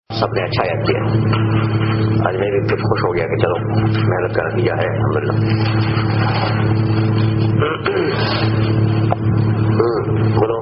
سب نے اچھا یاد کیا. آج میں بھی پھر خوش ہو گیا کہ چلو محنت کا نتیجہ ہے الحمدللہ. بولو.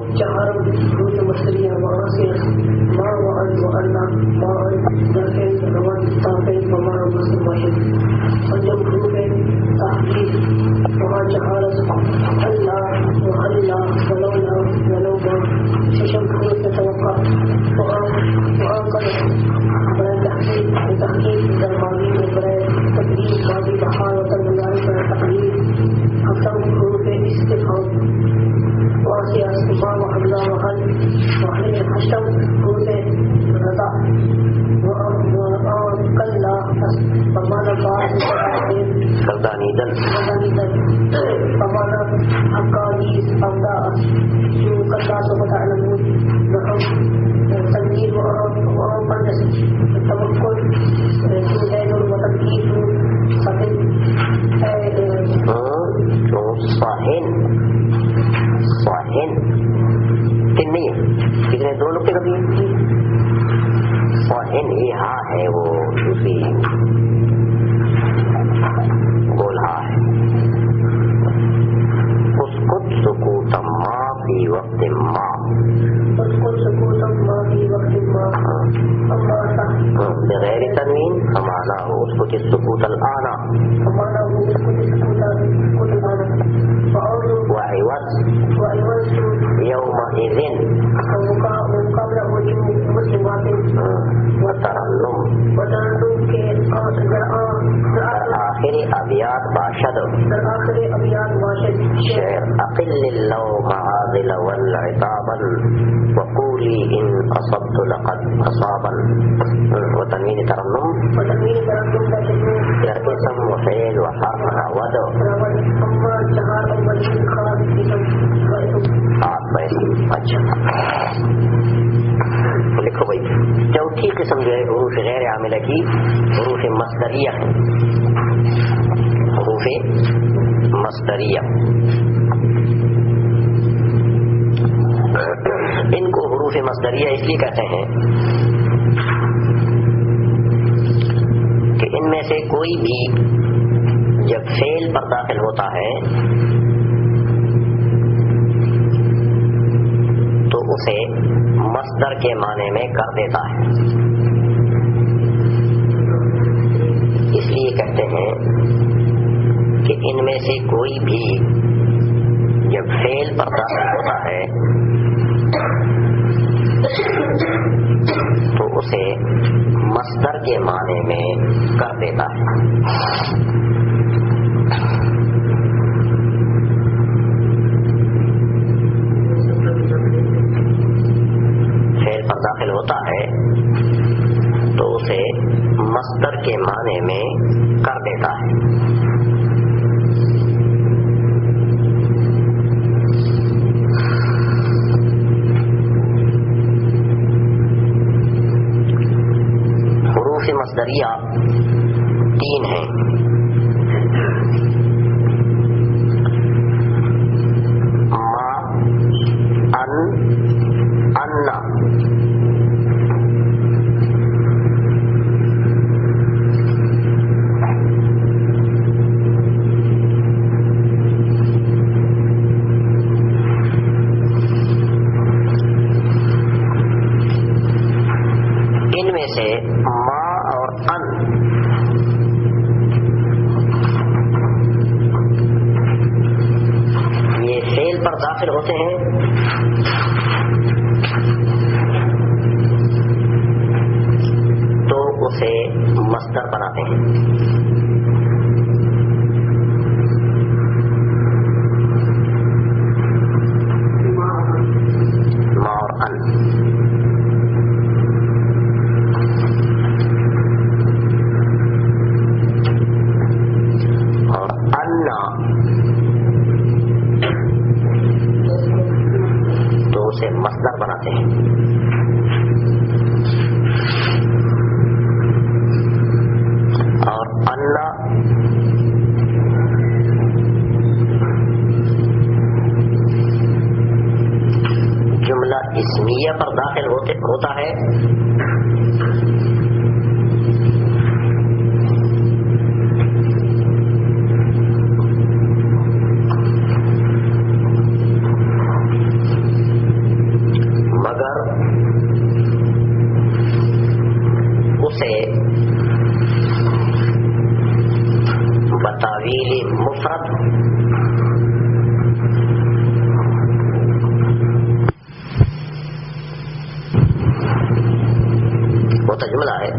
لکھو بھائی. چوتھی قسم جو ہے حروف غیر عاملہ کی حروف مصدریہ ہے. حروف مصدریہ ان کو حروف مصدریہ اس لیے کہتے ہیں کہ ان میں سے کوئی بھی جب فعل پر داخل ہوتا ہے تو اسے مصدر کے معنی میں کر دیتا ہے. اس لیے کہتے ہیں کہ ان میں سے کوئی بھی جب فعل پر داخل ہوتا ہے تو اسے مصدر کے معنی میں کر دیتا ہے. داخل ہوتا ہے تو اسے مصدر کے معنی میں کر دیتا ہے. حروف مصدریہ تین ہیں. ما، ان، انا. داخل ہوتے ہیں تو اسے مصدر بناتے ہیں. ما اور ان. اور انا سے مصدر بناتے ہیں. اور ان مگر اسے بتاویل مفرد وہ تو جملہ ہے،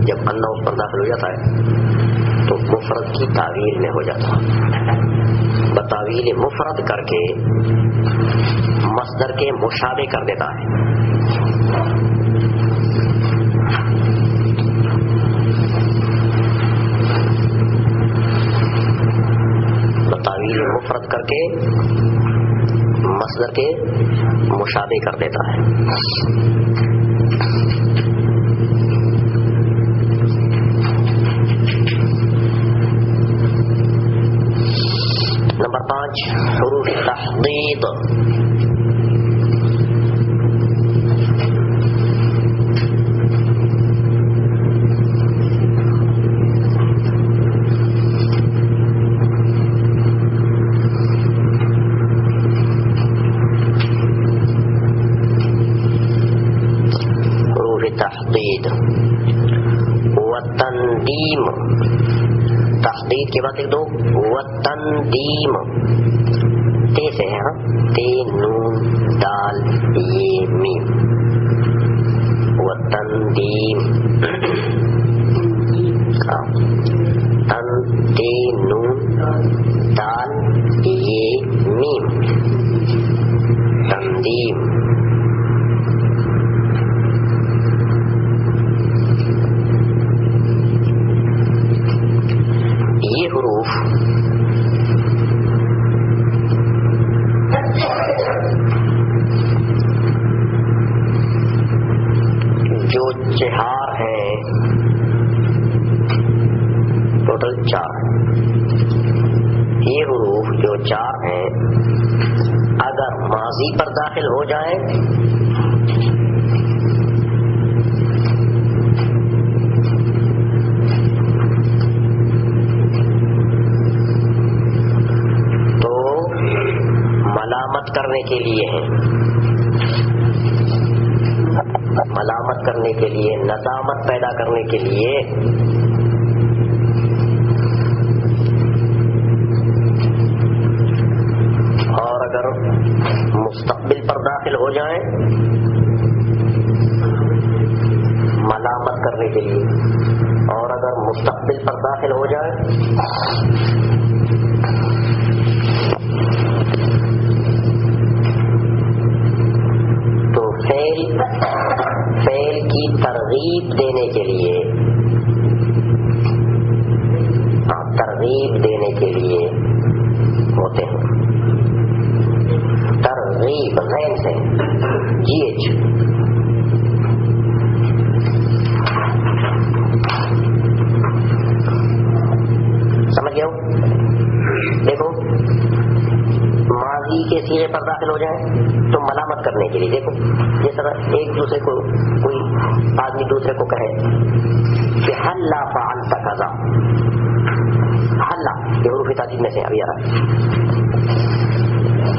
جب اللہ اس پر داخل ہو جاتا ہے تو مفرد کی تعویل میں ہو جاتا ہے. بتاویل مفرد کر کے مصدر کے مشابہ کر دیتا ہے. بتاویل مفرد کر کے مصدر کے مشابہ کر دیتا ہے. نمبر 5 حروف تحدید. حروف تحدید والتندیم. تحدید کے بعد ایک دو والتندیم تے سے ہے، ہاں تے نون دال یہ میم. والتندیم تن تے نون دال یہ میم تندیم. یہ حروف جو چہار ہیں، ٹوٹل 4، یہ حروف جو 4 ہیں اگر ماضی پر داخل ہو جائیں تو ملامت کرنے کے لیے ہیں، ملامت کرنے کے لیے، ندامت پیدا کرنے کے لیے. اور اگر مستقبل پر داخل ہو جائیں ملامت کرنے کے لیے، اور اگر مستقبل پر داخل ہو جائیں تو فعل کی ترغیب دینے کے لیے، ترغیب دینے کے لیے ہوتے ہیں. ترغیب غین سے GH. سمجھ گئے ہو؟ دیکھو ماضی کے صیغے پر داخل ہو جائے تو ملامت کرنے کے لیے. دیکھو جس طرح ایک دوسرے کو، کوئی آدمی دوسرے کو کہے کہ حلا فعلت کذا، حلا یہ حروف تعجیب میں سے ابھی آ رہا ہے،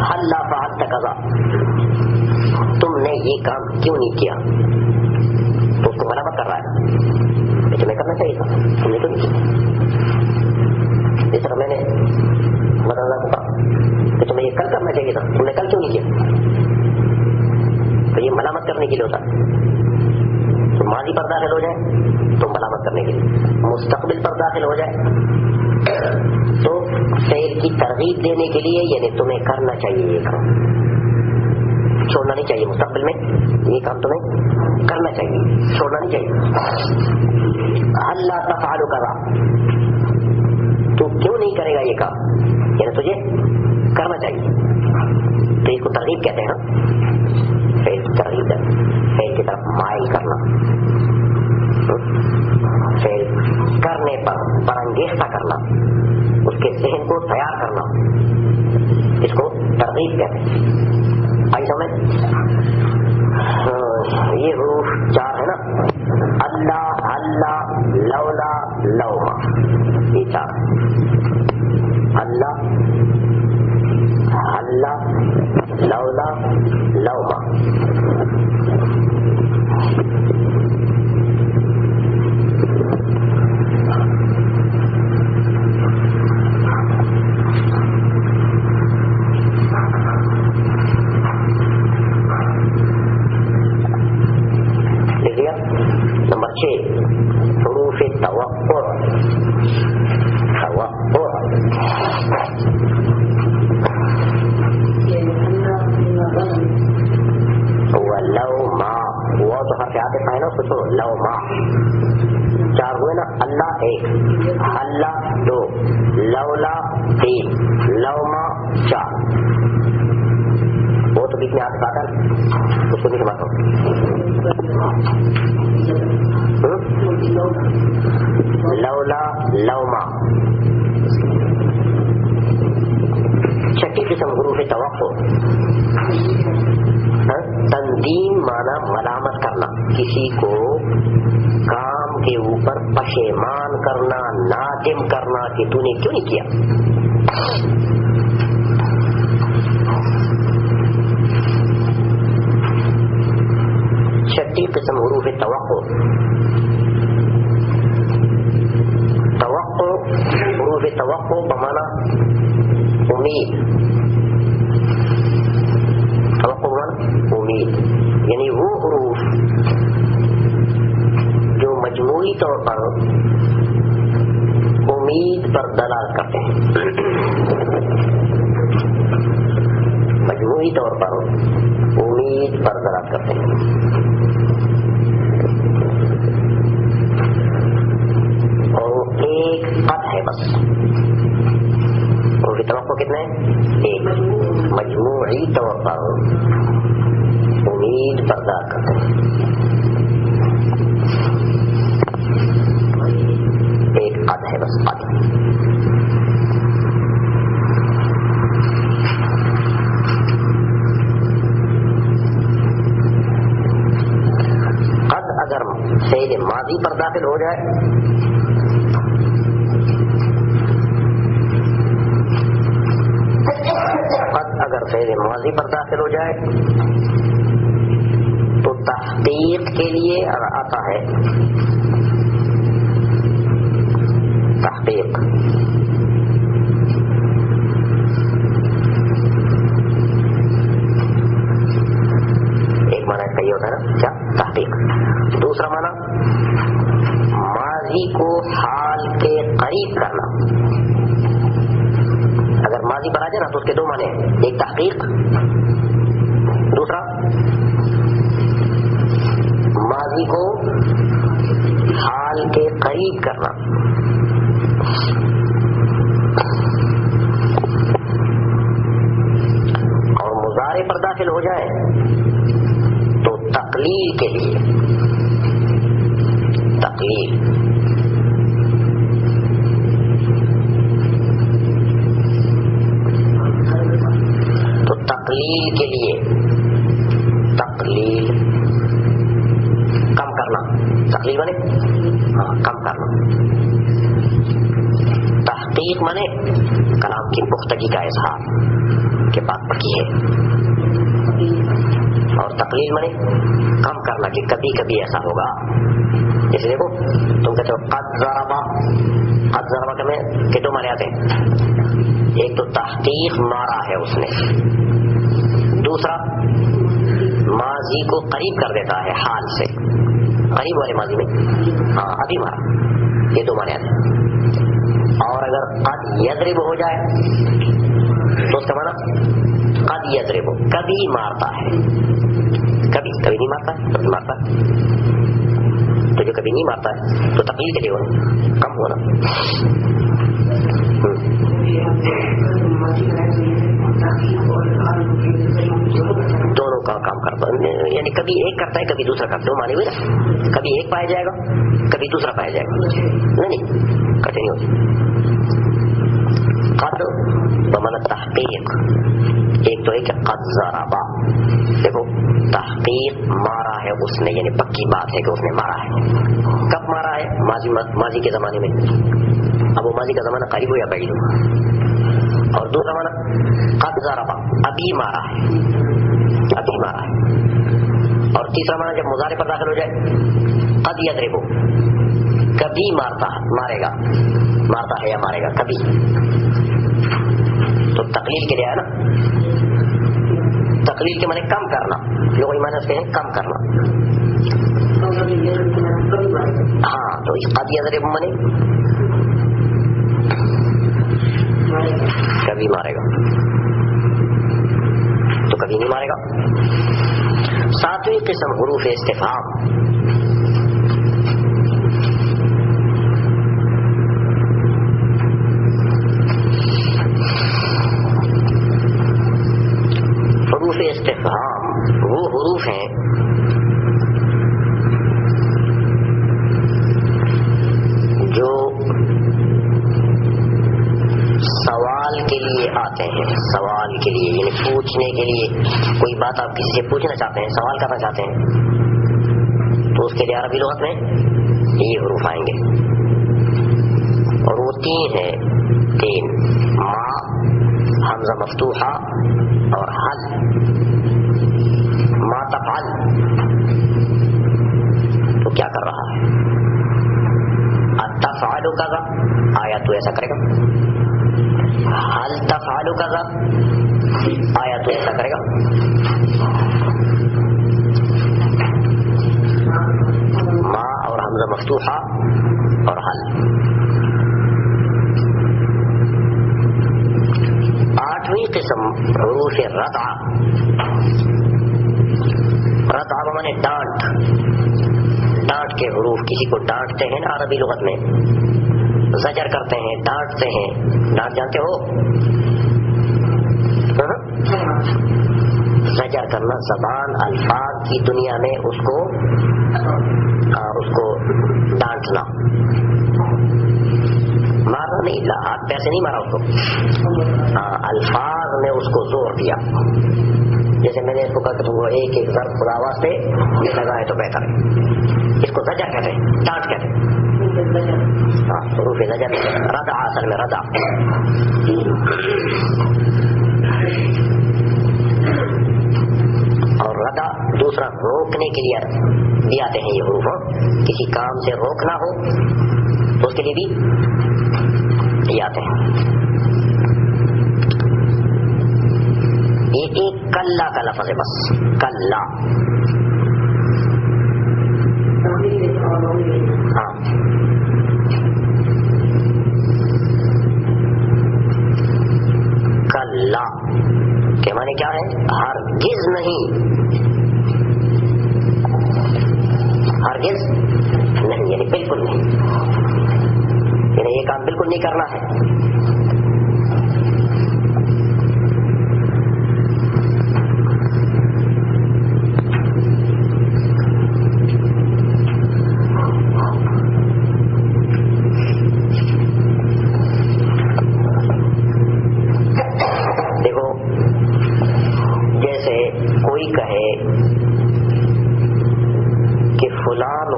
حلا فعلت کذا، تم نے یہ کام کیوں نہیں کیا؟ تو اس کو ملامت کر رہا ہے کہ تمہیں کرنا چاہیے تھا، تم نے کیوں نہیں کیا. جس طرح میں نے مدرسہ کو کہا کہ تمہیں یہ کل کرنا چاہیے تھا، تم نے کل کیوں نہیں کیا؟ تو یہ ملامت کرنے کے لیے ہوتا ہے. تو ماضی پر داخل ہو جائے تو ملامت کرنے کے لیے، مستقبل پر داخل ہو جائے تو فعل کی ترغیب دینے کے لیے، یعنی تمہیں کرنا چاہیے یہ کام، چھوڑنا نہیں چاہیے. مستقبل میں یہ کام تمہیں کرنا چاہیے، چھوڑنا نہیں چاہیے. حلا تفعل کذا، تو کیوں نہیں کرے گا یہ کام، یعنی تجھے کرنا چاہیے. تو اس کو ترغیب کہتے ہیں. فعل کی ترغیب ہے، فعل کی طرف مائل کرنا، فعل کرنے پر انگیختہ کرنا، اس کے ذہن کو تیار کرنا، اس کو ترغیب کہتے ہیں. آئی سمجھ؟ یہ حروف 4 ہے نا، لوما، یہ چار، اللہ اللہ لولا لوما۔ نمبر 6 حروف توقع، توقع ولو ما، وہ تو حرف عاطف ہے نا، اس کو چھوڑو، لو ما 4 ہوئے نا، اللہ 1، اللہ 2، لولا 3، لوما 4۔ وہ تو بیچ میں عاطف آتا ہے، اس کو بھی سمجھتا ہوں۔ لولا لوما۔ چھٹی قسم حروف توقع، تندیم مانا ملامت کرنا، کسی کو کام کے اوپر پشیمان کرنا، نادم کرنا کہ تو نے کیوں نہیں کیا۔ چھٹی قسم حروف توقع، توقع حروف توقع بمانا امید، توقع بمانا امید، یعنی وہ حروف جو مجموعی طور پر امید پر دلالت کرتے ہیں، مجموعی طور پر امید پر دلالت کرتے ہیں۔ اور ایک قد ہے بس، اور توقع کتنے ہیں؟ ایک، مجموعی طور پر امید پر دلالت کرتے ہیں، ایک قد ہے بس، قد۔ اگر فعل ماضی پر داخل ہو جائے اگر فعل ماضی پر داخل ہو جائے تو تحقیق کے لیے آتا ہے تحقیق، ایک معنی اس کا یہ ہوتا ہے نا، کیا؟ تحقیق۔ دوسرا معنی ماضی کو حال کے قریب کرنا، اگر ماضی پر آ جائے نا تو اس کے 2 معنی ہیں، ایک تحقیق، دوسرا ماضی کو حال کے قریب کرنا۔ اور مضارع پر داخل ہو جائے تو تقلیل کے لیے، تقلیل، تو تقلیل کے لیے، تقلیل کم کرنا، تقلیل مانے ہاں کم کرنا، تحقیق مانے کلام کی پختگی کا اظہار کہ بات پکی ہے، اور تقلیل مانے کم کرنا کہ کبھی کبھی ایسا ہوگا۔ جیسے دیکھو تم کہتے ہو قد ضربا، قد ضربا کے 2 معنی آتے ہیں، ایک تو تحقیق مارا ہے اس نے، دوسرا ماضی کو قریب کر دیتا ہے حال سے، قریب والے ماضی میں ہاں ابھی مارا، یہ 2 معنی آتے ہیں۔ اور اگر قد یضرب ہو جائے تو اس کا معنی قد یضرب کبھی مارتا ہے، کبھی کبھی نہیں مارتا ہے، کبھی مارتا ہے، تو جو کبھی نہیں مارتا ہے تو تقلیل کے لیے ہونا، کم ہونا۔ دونوں کا کام کرتا ہے، یعنی کبھی ایک کرتا ہے کبھی دوسرا کرتا ہے، مانے ہوئے نا، کبھی ایک پایا جائے گا کبھی دوسرا پایا جائے گا، نہیں کٹے نہیں ہوتی۔ قد بمعنی تحقیق، ایک تو ہے کہ قد ضربا، دیکھو تحقیق مارا ہے اس نے، یعنی پکی بات ہے کہ اس نے مارا ہے، کب مارا ہے ماضی کے زمانے میں، اب وہ ماضی کا زمانہ قریب ہو یا بعید ہو، اور دوسرا معنی قد ضرب، ابھی مارا ہے، ابھی مارا ہے، اور تیسرا معنی جب مضارع پر داخل ہو جائے قد یضرب، کبھی مارے گا، مارتا ہے یا مارے گا کبھی، تو تقلیل کے لیے ہے نا، تقلیل کے معنی کم کرنا، لوگ ایمان سے ہیں کم کرنا، ہاں تو اس قد یضرب معنی کبھی مارے گا، تو کبھی نہیں مارے گا۔ ساتویں قسم حروف استفہام، حروف استفہام وہ حروف ہیں جو سوال کے لیے آتے ہیں، سوال کے لیے یعنی پوچھنے کے لیے، کوئی بات آپ کسی سے پوچھنا چاہتے ہیں، سوال کرنا چاہتے ہیں، تو اس کے لیے عربی لغت میں یہ حروف آئیں گے، اور وہ تین ما، حمزہ مفتوحہ اور حل۔ ما تفعل تو کیا کر رہا ہے، تفعل کذا آیا تو ایسا کرے گا، حل تفعل کذا آیا تو ایسا کرے گا، ما اور حمزہ مفتوحہ اور حل۔ آٹھویں قسم حروف ردع، ردع معنی ڈانٹ، ڈانٹ کے حروف، کسی کو ڈانٹتے ہیں نا عربی لغت میں، زجر کرتے ہیں، ڈانٹتے ہیں، ڈانٹ جانتے ہو، زجر کرنا، زبان الفاظ کی دنیا میں اس کو ڈانٹنا، مارنا نہیں، ہاتھ پیسے نہیں مارا اس کو، الفاظ میں اس کو زور دیا، جیسے میں نے اس کو کہا کہ تم کو ایک ایک ضرب خدا واسطے یہ لگا ہے تو بہتر ہے، اس کو زجر کہتے ہیں، ڈانٹ کہتے ہیں، ہاں حروف زجر، ردع اصل میں ردع۔ اور ردع دوسرا روکنے کے لیے بھی آتے ہیں یہ حروف، کسی کام سے روکنا ہو تو اس کے لیے بھی یہ آتے ہیں۔ یہ ایک کلا کا لفظ ہے بس، کلا، ہاں کلا کے معنی کیا ہے، ہرگز نہیں، ہرگز نہیں یعنی بالکل نہیں، یعنی یہ کام بالکل نہیں کرنا ہے۔ دیکھو جیسے کوئی کہے کہ فلان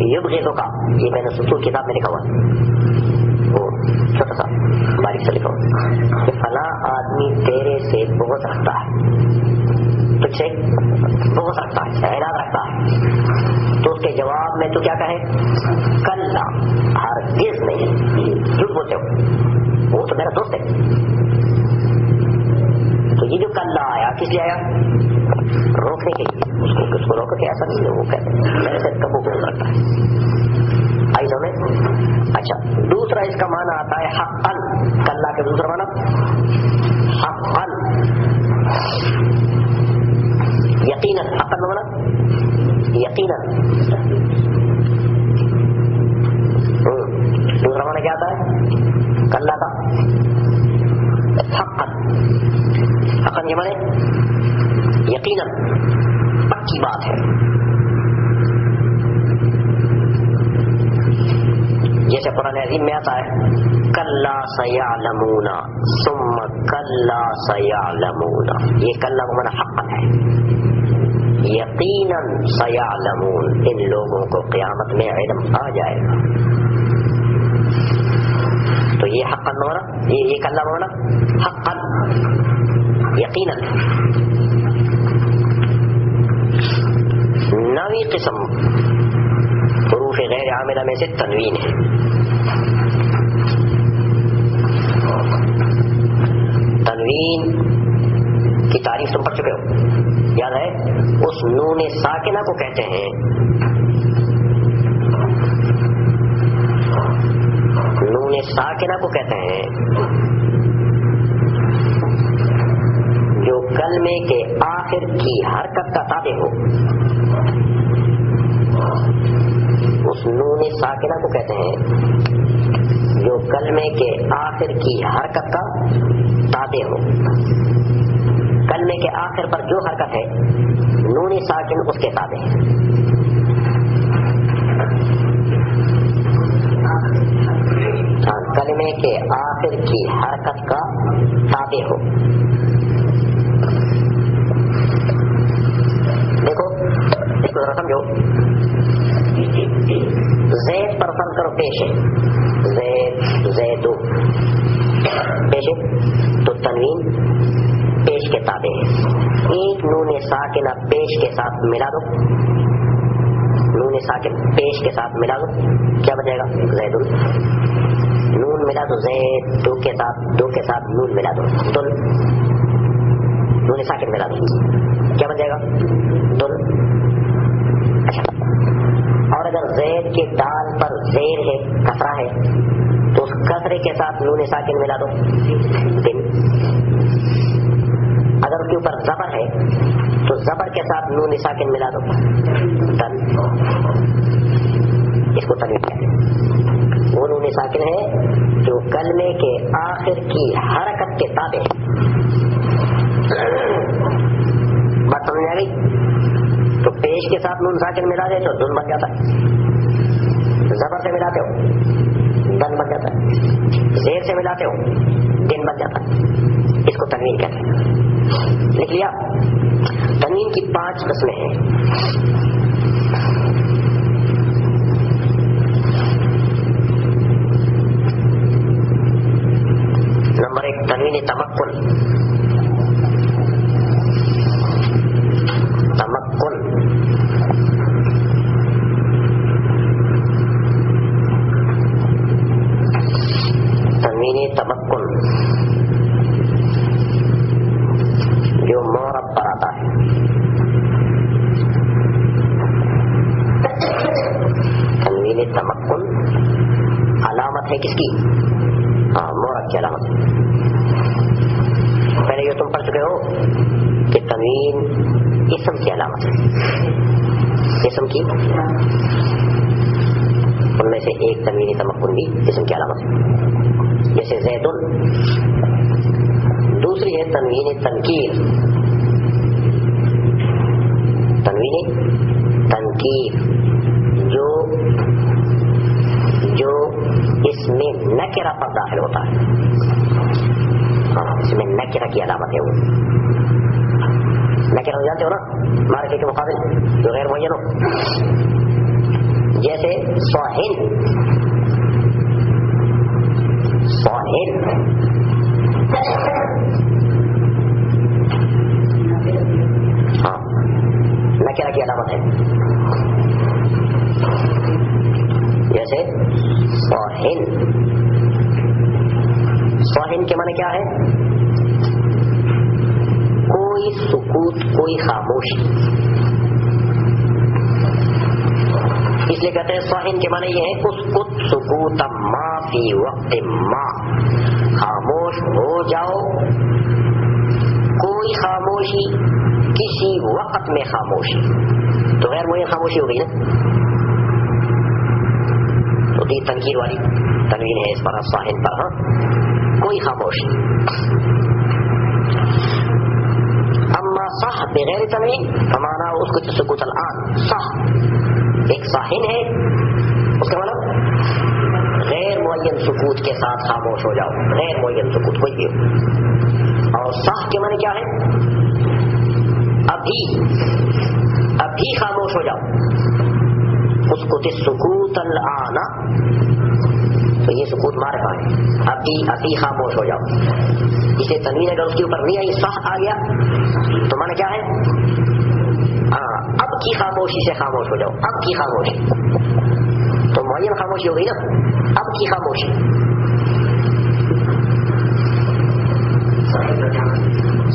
یبغضک، یہ میں نے سطور کتاب میں لکھا ہوا، وہ چھوٹا سا باریک سے لکھا ہوا کہ فلاں آدمی تیرے سے بغض رکھتا ہے، تجھ سے بغض رکھتا ہے، اعراض رکھتا ہے، تو اس کے جواب میں تو کیا کہے، کلا، ہرگز نہیں، جھوٹ بولتے ہو، وہ تو میرا دوست ہے۔ تو یہ جو کلا آیا کس لیے آیا، روکنے کے لیے، اس کو روک کے ایسا نہیں ہے، وہ کہتے ہیں میرے سے کبو بغض رکھتا ہے، آئی سمجھ۔ اچھا دوسرا اس کا معنی آتا ہے حقاً، کلا کے دوسرا معنی حقاً، یقیناً، حقاً معنی یقیناً، دوسرا معنی کیا آتا ہے کلا کا، حقاً، حقاً یہ معنی یقیناً، پکی بات ہے، جیسے قرآن عظیم میں آتا ہے کلا سیعلمون ثم کلا سیعلمون، یہ کلا کو معنی حقاً ہے، یقیناً سیعلمون، ان لوگوں کو قیامت میں علم آ جائے گا. تو یہ حقاً ہونا، یہ کلام ہونا حقاً یقیناً. نویں قسم حروف غیر عاملہ میں سے تنوین ہے. تنوین کی تعریف تم پڑھ چکے ہو، یاد ہے؟ اس نون ساکنہ کو کہتے ہیں نون ساکنہ کو کہتے ہیں جو کلمے کے آخر کی حرکت کا تابع ہو. اس نون ساکنہ کو کہتے ہیں جو کلمے کے آخر کی حرکت کا تابع ہو. کلمے کے آخر پر جو حرکت ہے نون ساکن اس کے تابع ہے. کلمے کے آخر کی حرکت کا تابع ہو. دیکھو اس کو ذرا سمجھو. زید پر فرض کرو پیش ہے، زید زیدو پیش ہے، تو تنوین پیش کے تابع ہے. ایک نون ساکنہ پیش کے ساتھ ملا دو، نون ساکن پیش کے ساتھ ملا دو، کیا بن جائے گا؟ زیدن. نون ملا دو زید، دو کے ساتھ نون ملا دو، دل. نون ساکن ملا دو، کیا بن جائے گا؟ دل. اچھا، اور اگر زید کے دال پر زیر ہے، کسرہ ہے، تو اس کسرے کے ساتھ نون ساکن ملا دو، دن. اگر اس کے اوپر زبر ہے تو زبر کے ساتھ نون ساکن ملا دو، تن. اس کو تنوین کہتے ہیں. وہ نون ساکن ہے جو کلمے کے آخر کی حرکت کے تابع ہے. بات سمجھ آ گئی؟ تو پیش کے ساتھ نون ساکن ملا دے تو دن بن جاتا ہے، زبر سے ملاتے ہو دن بن جاتا ہے، زیر سے ملاتے ہو دن بن جاتا ہے. اس کو تنوین کہتے ہیں. لکھ لیا؟ تنوین کی 5 قسمیں ہیں. نمبر 1 تنوین تمکن. تمکن تنوین تمکن جو مورب پر آتا ہے. تنوین تمکن علامت ہے کس کی؟ مورب کی علامت. پہلے یہ تم پڑھ چکے ہو کہ تنوین اسم کی علامت ہے. اسم کی ان میں سے ایک تنوین تمکن بھی اسم کی علامت ہے، جیسے زیدن. دوسری ہے تنوین تنکیر. تنوین تنکیر جو اس میں نکرہ پر داخل ہوتا ہے. اس میں نکرہ کی علامت ہے. وہ نکرہ ہو جانتے ہو نا معرفے کے مقابل جو غیر معین ہو، جیسے صاحن. صاحن نکرہ کی علامت ہے. جیسے صاحن. صاحن کے معنی کیا ہے؟ کوئی سکوت، کوئی خاموشی. اس لیے کہتے ہیں صاحن کے معنی یہ ہے اسکت سکوت ما فی وقت ما. خاموش ہو جاؤ، کوئی خاموشی، کسی وقت میں خاموشی. تو غیر معین خاموشی ہو گئی نا. تو یہ تنکیر والی تنوین ہے اس پر صاحن پر. ہاں کوئی خاموشی. اما صح بغیر تنوین فمانا اس کو سکوت الان. صح ایک صاحن ہے، اس کا مطلب غیر معین سکوت کے ساتھ خاموش ہو جاؤ. غیر معین سکوت کوئی بھی ہو. اور صح کے معنی کیا ہے؟ ابھی ابھی خاموش ہو جاؤ. اسکت السکوت الآن، تو یہ سکوت معرفہ ہے. ابھی خاموش ہو جاؤ. اسے تنوین اگر اس کے اوپر نہیں آئی صح آ گیا تو معنی کیا ہے؟ اب کی خاموشی سے خاموش ہو جاؤ. اب کی خاموشی تو معین خاموشی ہو گئی نا. اب کی خاموشی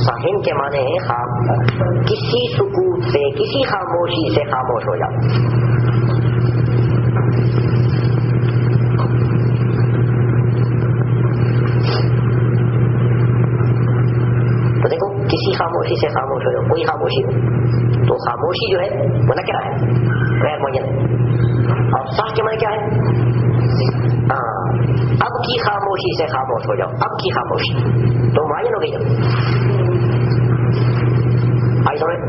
صاحب کے معنی ہے کسی سکوت سے کسی خاموشی سے خاموش ہو جاؤ. تو دیکھو کسی خاموشی سے خاموش ہو جاؤ. کوئی خاموشی ہو تو خاموشی جو ہے وہ نکرہ ہے غیر معین. اور صح کے معنی کیا ہے؟ اب کی خاموشی سے خاموش ہو جاؤ. اب کی خاموشی تو معین ہو گئی. جب آئی سمجھ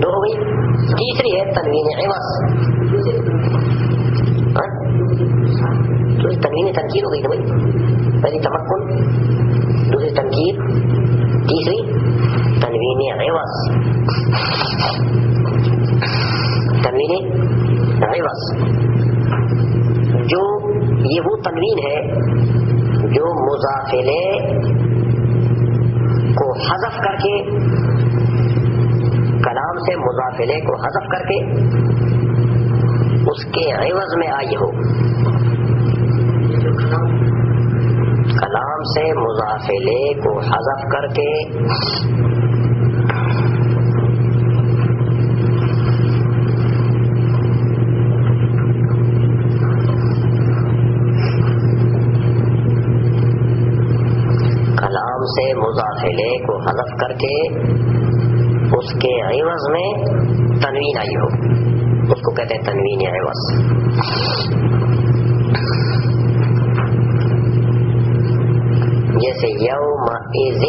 دو ہو گئی. تیسری ہے تنوین عوض. تو تنوین تنکیر ہو گئی نا بھائی. پہلی تمکن، دوسری تنکیر، تیسری تنوین عوض. تنوین عوض جو یہ وہ تنوین ہے جو مضافلے کو حذف کر کے، کلام سے مضافلے کو حذف کر کے اس کے عوض میں آئی ہو. کلام سے مضافلے کو حذف کر کے مضافلے کو حذف کر کے اس کے عوض میں تنوین آئی ہو، اس کو کہتے ہیں تنوین عوض. جیسے یومئذ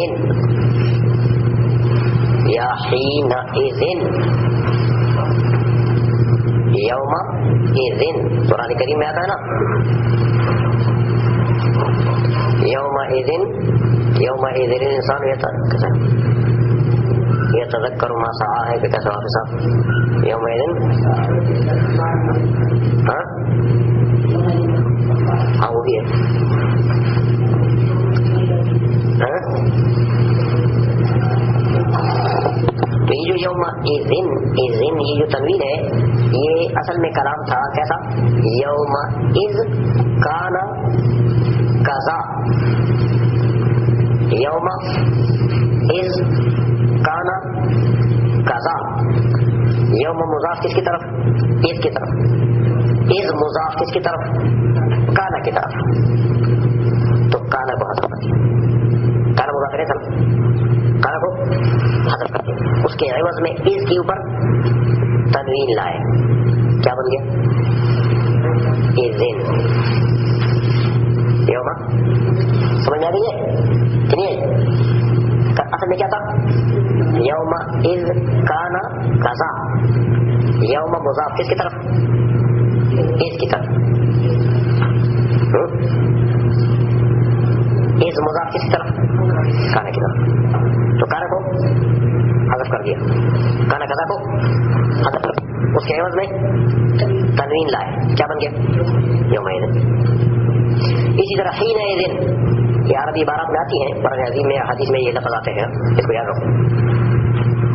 یا حینئذ. یومئذ قرآن کریم میں آتا ہے نا. یومئذ الانسان یتذکر ما سعی ہے کہ کیسا واپس آپ یومئذ ہاں وہ بھی ہے. تو یہ جو یومئذ یہ جو تنوین ہے یہ اصل میں کلام تھا کیسا؟ یومئذ کان کذا. یومئذ کان کذا. یوم مضاف کس کی طرف؟ اذ کی طرف. اذ مضاف کس کی طرف؟ کانا کی طرف. تو کانا کو حذف کر دیا. کانا مضاف ہے سر، کانا کو حذف کر دیا. اس کے عوض میں اذ کے اوپر تنوین لائے. کیا بن گیا؟ اذن. یوم سمجھ آ گئی ہے کہ نہیں؟ اصل میں کیا تھا؟ یومئذ کان کذا. یوم مضاف کس کی طرف؟ اذ کی طرف. اذ مضاف کس کی طرف؟ کانا کی طرف. تو کانا کو حذف کر دیا، کانا کذا کو حذف کر دیا. اس کے عوض میں تنوین لائے. کیا بن گیا؟ یومئذ. اسی طرح حینئذ یہ عربی عبارات میں آتی ہیں، قرآن عظیم میں حدیث میں یہ لفظ آتے ہیں، اس کو یاد رکھو.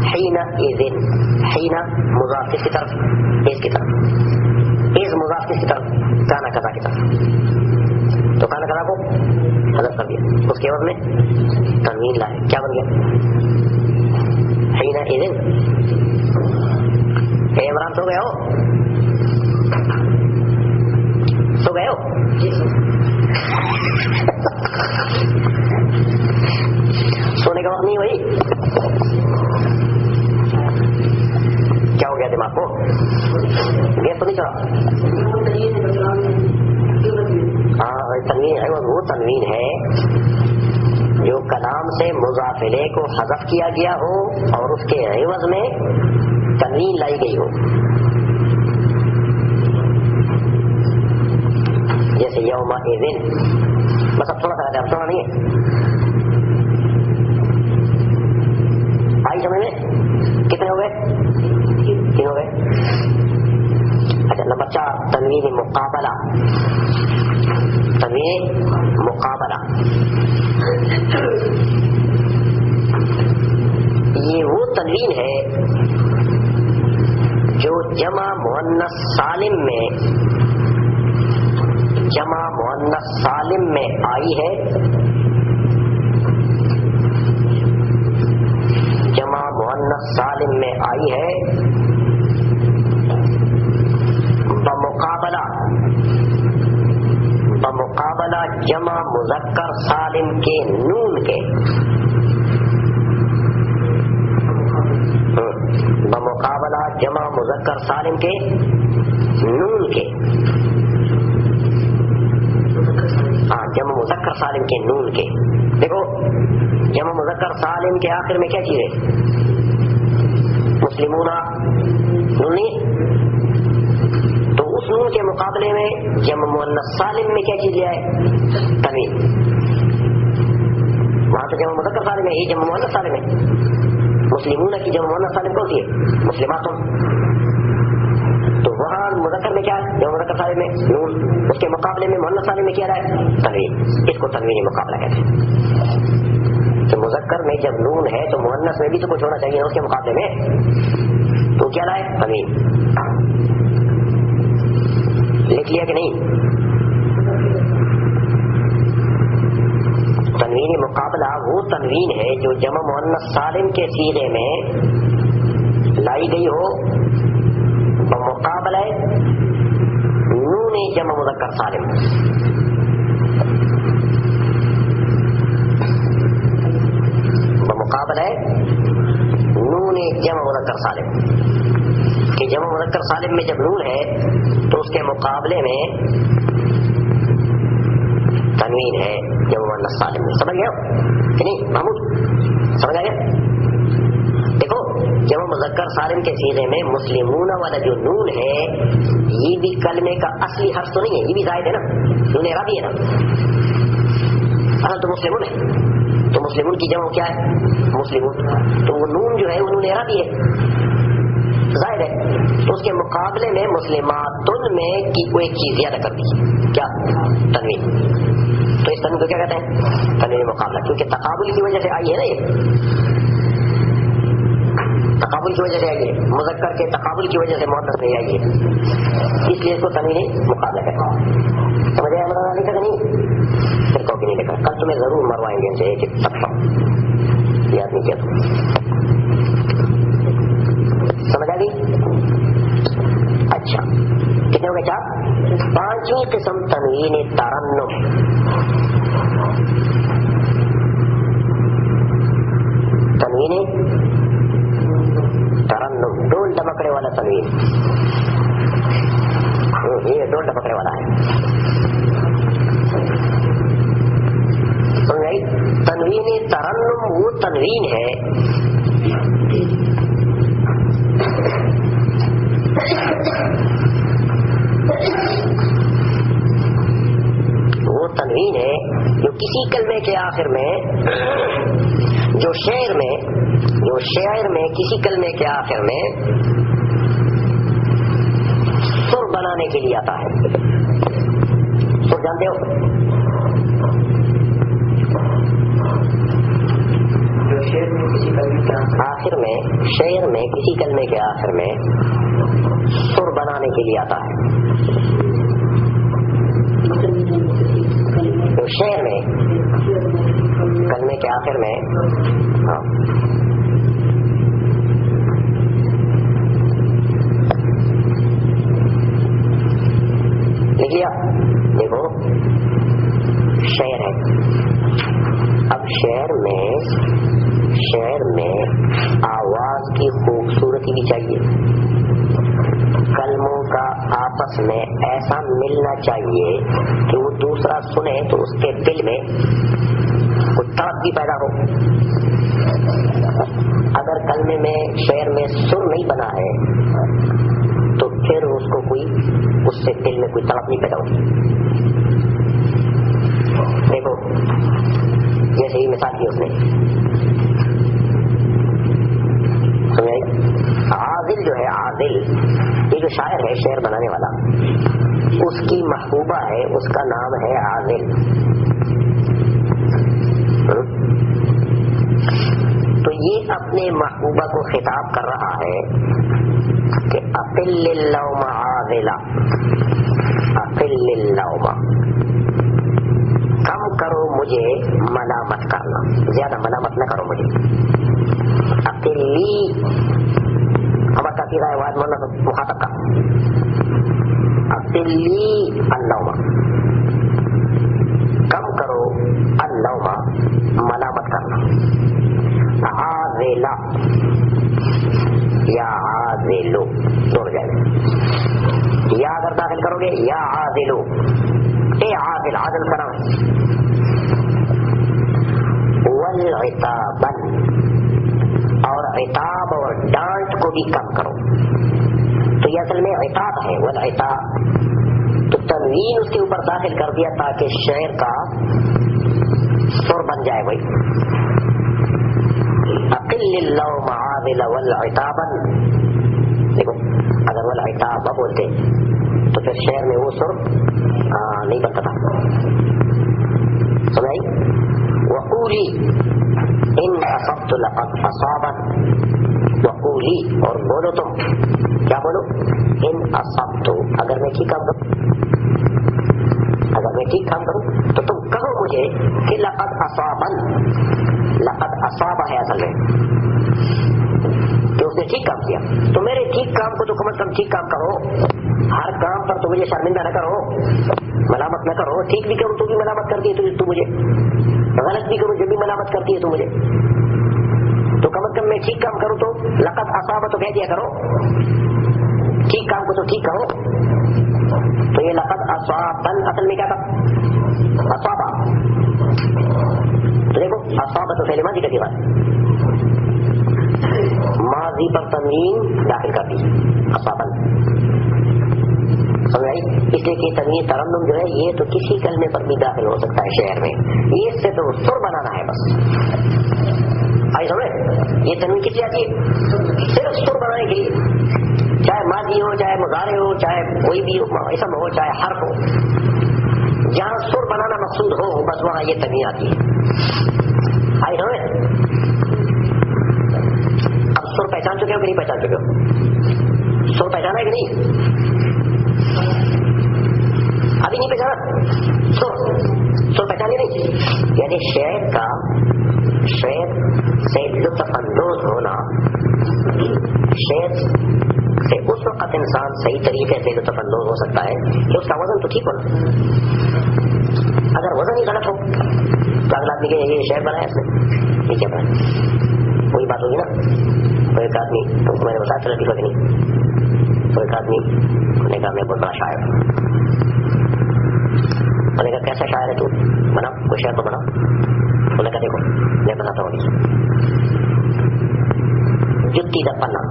حینئذ، حین مضاف کس کی طرف؟ اذ کی طرف. اذ مضاف کس کی طرف؟ کانا کذا کی طرف. تو کانا کذا کو حذف کر دیا، اس کے عوض میں تنوین لائے. کیا بن گیا؟ حینئذ. اے عمران سو گئے ہو؟ سو گئے ہو؟ سونے کا وقت نہیں ہوئی؟ کیا ہو گیا دماغ کو؟ گیس تو نہیں چڑھا؟ ہاں تنوین ہے وہ تنوین ہے جو کلام سے مضافلے کو حذف کیا گیا ہو اور اس کے عوض میں تنوین لائی گئی ہو. جیسے یومئذ. بس اب تھوڑا سا اب تھوڑا نہیں ہے. آئی سمجھ میں؟ کتنے ہو گئے؟ تنوین مقابلہ، تنوین مقابلہ یہ وہ تنوین ہے جو جمع مؤنث سالم میں، جمع مؤنث سالم میں آئی ہے، جمع مؤنث سالم میں آئی ہے بمقابلہ جمع مذکر سالم کے نون کے، بمقابلہ جمع مذکر سالم کے نون کے، ہاں جمع مذکر سالم کے نون کے۔ دیکھو جمع مذکر سالم کے آخر میں کیا چیز ہے؟ مسلمون نونی، تو اس نون کے مقابلے میں جمع مؤنث سالم میں کیا چیز لیا ہے؟ تنوین۔ وہاں تو جمع مذکر سالم ہے، یہ جمع مؤنث سالم ہے۔ مسلمون کی جمع مؤنث سالم کون سی ہے؟ مسلماتن۔ تو وہاں مذکر میں کیا ہے؟ جمع مذکر سالم میں نون، اس کے مقابلے میں مؤنث سالم میں کیا رہا ہے؟ تنوین۔ اس کو تنوینی مقابلہ کہتے ہیں۔ تو مذکر میں جب نون ہے تو مؤنث میں بھی تو کچھ ہونا چاہیے اس کے مقابلے میں، تو کیا رہا ہے؟ تنوین۔ لکھ لیا کہ نہیں؟ تنوینی مقابلہ وہ تنوین ہے جو جمع مؤنث سالم کے صیغے میں لائی گئی ہو بمقابلہ نون جمع مذکر سالم، بمقابلہ نون جمع مذکر سالم کہ جمع مذکر سالم میں جب نون ہے تو اس کے مقابلے میں تنوین ہے جمع مؤنث سالم میں۔ سمجھ گئے کہ نہیں محمود؟ سمجھ آ گیا؟ دیکھو جمع مذکر سالم کے صیغے میں مسلمون والا جو نون ہے یہ بھی کلمے کا اصلی حرف تو نہیں ہے، یہ بھی زائد ہے نا، نون اعرابی ہے نا، اصل تو مسلمون ہے، تو مسلمون کی جمع کیا ہے؟ مسلمون، تو وہ نون جو ہے وہ نون اعرابی ہے، ظاہر ہے، تو اس کے مقابلے میں مسلماتن میں کی کوئی چیز زیادہ کر دی، کیا؟ تنوین۔ تو اس تنوین کو کیا کہتے ہیں؟ تنوین مقابلہ، کیونکہ تقابل کی وجہ سے آئی ہے نا، یہ تقابل کی وجہ سے آئی ہے، مذکر کے تقابل کی وجہ سے مؤنث میں آئی ہے، اس لیے اس کو تنوین مقابلہ کہتے ہیں۔ سمجھ آیا مولانا علی کا کہ نہیں؟ پھر کو بھی نہیں لکھا، کل تمہیں ضرور مروائیں گے ان سے ایک ایک صفحہ، یاد نہیں کیا تم؟ سمجھ آ گئی؟ اچھا کتنے ہو گئے؟ 4۔ 5ویں قسم تنوین ترنم، تنوین ترنم ڈول ڈمکڑے والا تنوین، یہ ڈول ڈمکڑے والا ہے، سمجھ گئی؟ تنوین ترنم وہ تنوین ہے وہ تنوین ہے جو کسی کلمے کے آخر میں، جو شعر میں کسی کلمے کے آخر میں سر بنانے کے لیے آتا ہے۔ سر جانتے ہو؟ جو شعر میں کسی کلمے کے آخر میں، شعر میں کسی کلمے کے آخر میں سر بنانے کے لیے آتا ہے، تو شعر میں کلمے کے آخر میں، ہاں لکھ لیا؟ دیکھو شعر ہے، اب شعر میں آواز کی خوبصورتی بھی چاہیے، کلموں کا آپس میں ایسا ملنا چاہیے کہ وہ دوسرا سنے تو اس کے دل میں کچھ طرف بھی پیدا ہو۔ اگر کلمے میں شعر میں سر نہیں بنا ہے تو پھر اس کو کوئی اس سے دل میں کوئی طرف نہیں پیدا ہوتی۔ دیکھو جیسے ہی مثال کی اس نے سمجھائی، عازل جو ہے، عازل یہ جو شاعر ہے، شعر بنانے والا، اس کی محبوبہ ہے، اس کا نام ہے عازل. تو یہ اپنے محبوبہ کو خطاب کر رہا ہے کہ اقل اللوم عازلا، اقل اللوم، کم کرو مجھے ملامت کرنا، زیادہ ملامت نہ کرو مجھے. اقلی ہمارا کافی رائے واحد مولانا مخاطب کا، اقلی اللوم، کم کرو اللوم، ملامت کرنا. عازلا یا عازلو دو ہو جائے گا. یا اگر داخل کرو گے یا عازلو، اے عازل، عازل کا نام ہے. والعتابا، اور عتاب اور ڈانٹ کو بھی کم کرو. تو یہ اصل میں عتاب ہے، والعتاب، تو تنوین اس کے اوپر داخل کر دیا تاکہ شعر کا سر بن جائے. وہی اقل اللوم عازلا والعتابا، دیکھو اگر والعتاب بولتے تو پھر شعر میں وہ سر نہیں بنتا تھا. سمجھ آئی؟ وقولی ان اصبت لقد اصابا، وقولی، اور بولو تم، کیا بولو؟ ان اصبت، اگر میں ٹھیک کام کروں، اگر میں ٹھیک کام کروں تو تم کہو مجھے کہ لقد اصابا، لقد اصابا ہے اصل میں کہ اس نے ٹھیک کام کیا. تو میرے ٹھیک کام کو تو کم از کم ٹھیک کام کرو، ہر کام پر تو مجھے شرمندہ نہ کرو، ملامت نہ کرو. ٹھیک بھی کروں تو بھی ملامت کرتی ہے تو مجھے، غلط بھی کروں جب بھی ملامت کرتی ہے تو مجھے. تو کم از کم میں ٹھیک کام کروں تو لقد اصابا تو کہہ دیا کرو، ٹھیک کام کو تو ٹھیک کہو. تو یہ لقد اصابا اصل میں کیا تھا؟ اصابا. تو دیکھو اصابا تو فعل ماضی کا دیوار، ماضی پر تنوین داخل کر دی اصابا. سمجھ آئی؟ اس لیے کہ تنوین ترنم جو ہے یہ تو کسی کلمے پر بھی داخل ہو سکتا ہے شعر میں، یہ اس سے تو سر بنانا ہے بس. آئی سمجھ؟ یہ تنوین کس لیے آتی ہے؟ صرف سر بنانے کے لیے، چاہے ماضی ہو، چاہے مضارع ہو، چاہے کوئی بھی اسم ہو، چاہے حرف ہو، جہاں سر بنانا مقصود ہو بس وہاں یہ تنوین آتی ہے. آئی سمجھ؟ اب سر پہچان چکے ہو کہ نہیں پہچان چکے ہو؟ سر پہچانا ہے کہ نہیں؟ ابھی نہیں پہچانا؟ سر پہچانے نہیں، یعنی شعر کا، شعر سے لطف اندوز ہونا، شعر سے اس وقت انسان صحیح طریقے سے لطف اندوز ہو سکتا ہے کہ اس کا وزن تو ٹھیک ہونا. اگر وزن ہی غلط ہو تو اگلا آدمی کہ یہ شعر بنایا اس نے، یہ کیا بنایا؟ وہی بات ہوگی نا. کوئی ایک آدمی، تم کو میں نے بتایا چلا لکھا کہ نہیں، کوئی ایک آدمی نے کہا میں بہت بڑا شاعر ہوں. میں نے کہا کیسا شاعر ہے تو؟ بنا کوئی شعر تو بنا. انہوں نے کہا دیکھو میں بتاتا ہوں. جتی دا پنا،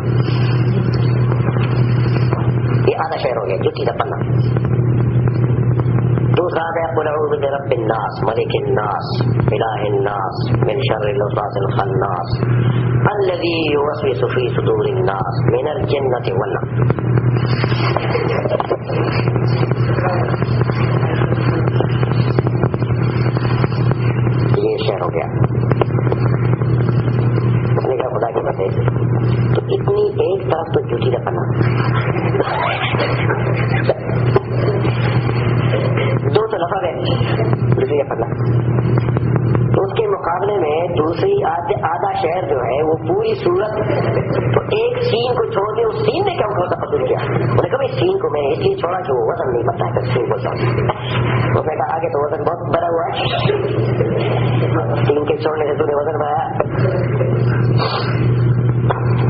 یہ آدھا شعر ہو گیا، جتی دا پنا. دوسرا ہے قل اعوذ برب الناس ملک الناس الہ الناس من شر الوسواس الخناس الذی یوسوس فی صدور الناس من الجنۃ والناس. یہ شعر ہو گیا. اس نے کہا خدا کی باتیں تو اتنی ایک طرف تو جھوٹی دا پنا، دو تو لفظ ہے دوسری پنا. تو اس کے مقابلے میں دوسری آدھا شعر جو ہے وہ پوری صورت، تو ایک سین کو چھوڑ کے اس سین نے کیا اٹھا پسند کیا. انہوں نے کہا اس سین کو میں نے اس لیے چھوڑا کہ وہ وزن نہیں پتا ہے، سین بولتا ہوں. اس نے کہا آگے تو وزن بہت بڑا ہوا ہے، سین کے چھوڑنے سے تو نے وزن بڑھایا.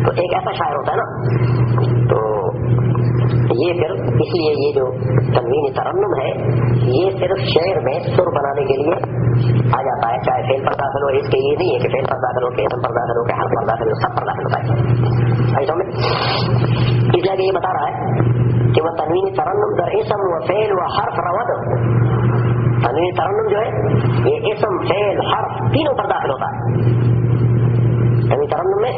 تو ایک ایسا شاعر ہوتا ہے نا. تو یہ پھر اس لیے یہ جو تنوین ترنم ہے یہ صرف شعر میں سر بنانے کے لیے آ جاتا ہے، چاہے فعل پر داخل ہو. اس کے یہ نہیں ہے کہ فعل پر داخل ہو، کہ اسم پر داخل ہو، کہ حرف پر داخل ہو، سب پر داخل ہوتا ہے. ایسا میں اس لیے یہ بتا رہا ہے کہ وہ تنوین ترنم در اسم و فعل و حرف رود. تنوین ترنم جو ہے یہ اسم، فعل، حرف تینوں پر داخل ہوتا ہے. تنوین ترنم میں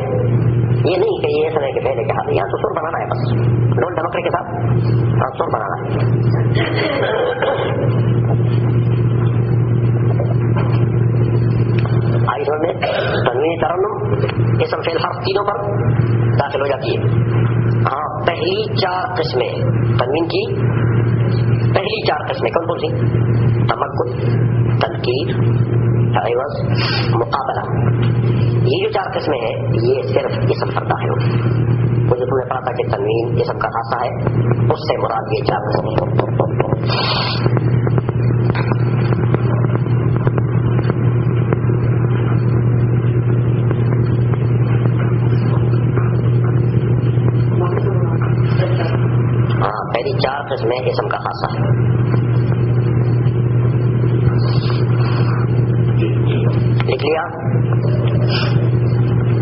یہ نہیں کہ یہ سمے کے پہلے کے حال، یہاں تو سر بنانا ہے، بس ڈھول ڈمکڑے کے ساتھ سر بنانا ہے. آئی سمجھ میں تنوین ترنم اسم فعل حرف تینوں پر داخل ہو جاتی ہے. ہاں پہلی 4 قسمیں تنوین کی، پہلی 4 قسمیں کون کون سی؟ تمکن، تنکیر، عوض، مقابلہ. یہ جو 4 قسمیں ہیں یہ صرف اسم پر داخل ہوگی. مجھے تم نے پڑھا تھا کہ تنوین اسم کا خاصہ ہے، اس سے مراد یہ 4 قسمیں. ہاں پہلی 4 قسمیں اسم کا خاصہ ہے. لکھ لیا؟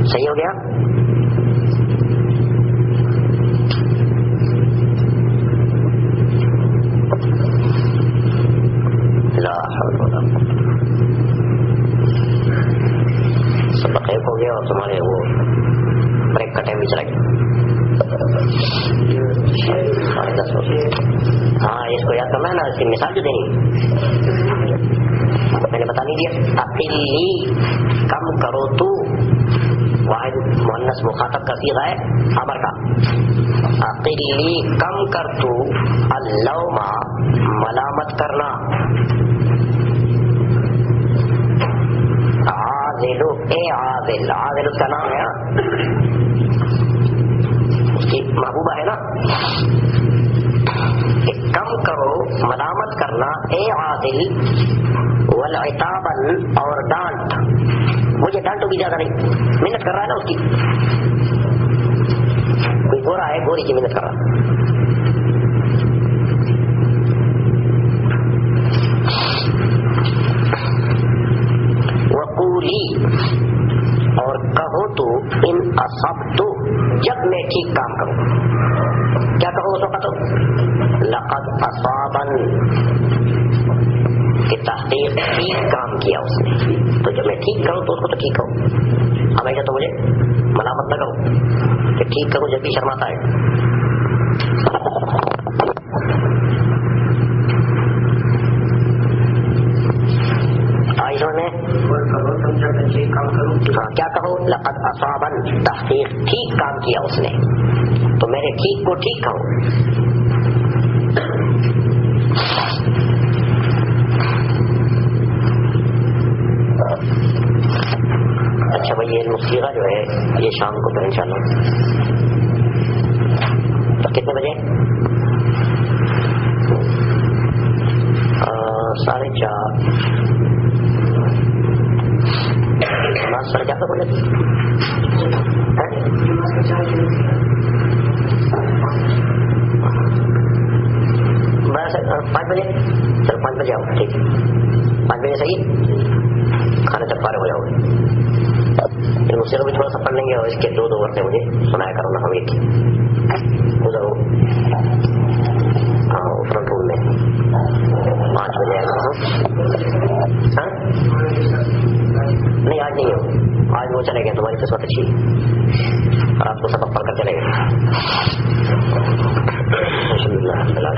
صحیح ہو گیا؟ لا حول ولا قوة. سبق ایک ہو گیا اور تمہارے وہ بریک کا ٹائم بھی چلا گیا. 10 ہو گیا. ہاں اس کو یاد کرنا ہے نا، اس کی مثال جو دینی میں نے بتا نہیں دیا. اقلی کم کرو تو واحد مؤنث مخاطب کا صیغہ ہے امر کا. اقلی کم کر تو، اللوم ملامت کرنا، عاذل اے عاذل، عاذل اس کا نام ہے، اس کی محبوبہ ہے نا. کم کرو ملامت کرنا، اے عادل، والعتابا اور ڈانٹ. مجھے ڈانٹو بھی زیادہ نہیں، محنت کر رہا ہے نا اس کی. کوئی گورا ہے، گوری کی محنت کر رہا ہے. وقولی اور کہو تو، ان اصبت جب میں ٹھیک کام کروں. کیا کہو اس وقت؟ لقد اصابن کہ تحقیق ٹھیک کام کیا اس نے. تو جب میں ٹھیک کروں تو اس کو تو ٹھیک کہوں، ہمیشہ تو مجھے ملامت نہ کرو کہ ٹھیک کروں جب بھی شرماتا ہے. آئی سمجھ میں؟ ہاں کیا کہو؟ لقد اصابن تحقیق ٹھیک کام کیا اس نے، تو میرے ٹھیک کو ٹھیک کہو. اچھا بھائی یہ مصیغہ جو ہے یہ شام کو پھر انشاءاللہ تو کتنے بجے؟ 4:30. سر کیا بولے 5 بجے؟ چلو 5 بجے آؤ، ٹھیک ہے 5 بجے صحیح. کھانے تک فارغ ہو جاؤ گے. مجھ سے بھی تھوڑا سا پڑھ لیں گے اور اس کے 2 ورتے مجھے سنایا کرو نا. ہم ایک ادھر ہو، ہاں فرنٹ روم میں 5 بجے آئے گا. ہاں نہیں آج نہیں ہو، آج وہ چلے گئے. تمہاری قسمت اچھی ہے اور آپ کو سبق پڑھ کر چلے گئے. الحمد للہ.